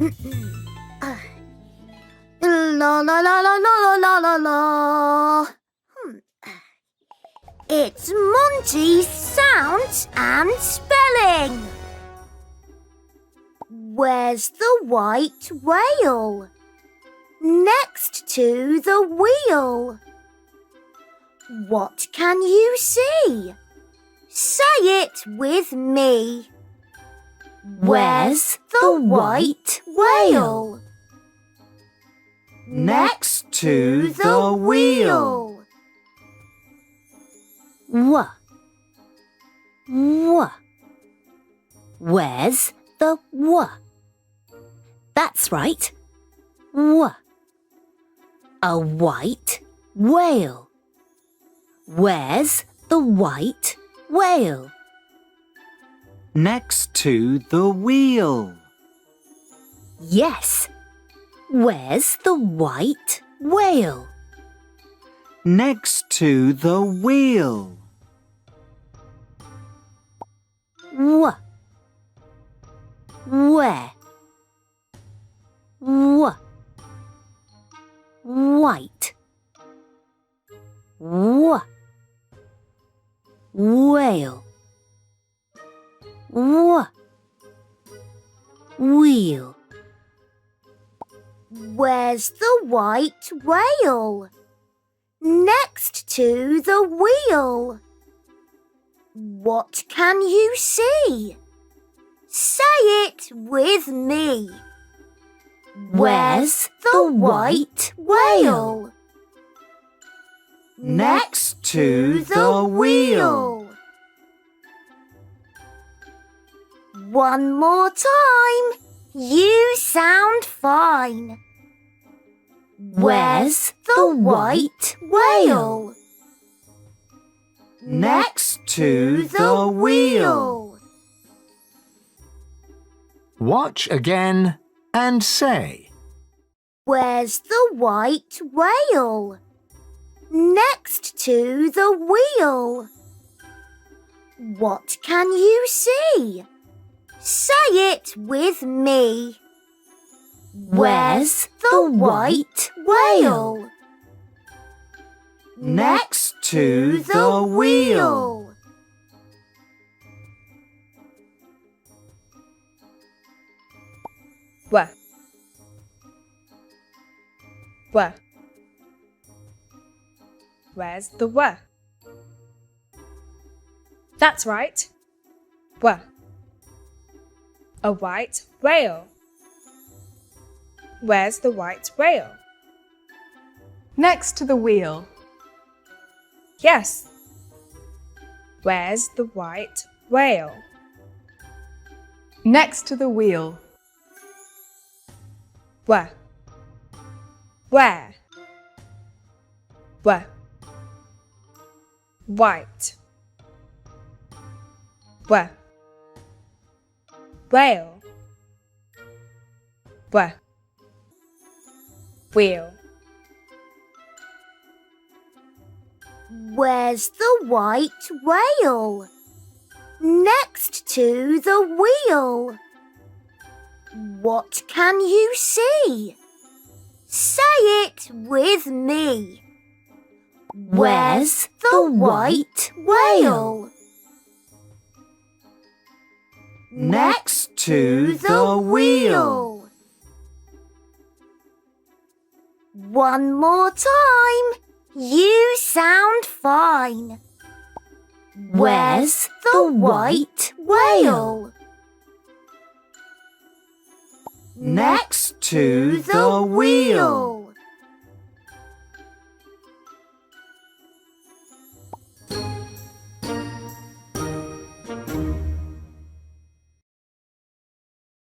La la la la la la la la. It's Monty's sounds and spelling. Where's the white whale? Next to the wheel. What can you see? Say it with me. Where's the white whale? Next to the wheel. Where's the That's right. A white whale. Where's the white whale? Next to the wheel. Yes. Where's the white whale? Next to the wheel. Where? White. Whale. Wheel. Where's the white whale? Next to the wheel. What can you see? Say it with me. Where's the white whale? Next to the wheel. One more time. You sound fine. Where's the white whale? Next to the wheel. Watch again and say. Where's the white whale? Next to the wheel. What can you see? Say it with me. Where's the white whale? Next to the wheel. Where? Where's the where? That's right. Where? A white whale. Where's the white whale? Next to the wheel. Yes. Where's the white whale? Next to the wheel. Where? Where? Where? White. Where? Whale. Where? Wheel. Where's the white whale? Next to the wheel. What can you see? Say it with me. Where's the white whale? Next to the wheel. One more time. You sound fine. Where's the white whale? Next to the wheel.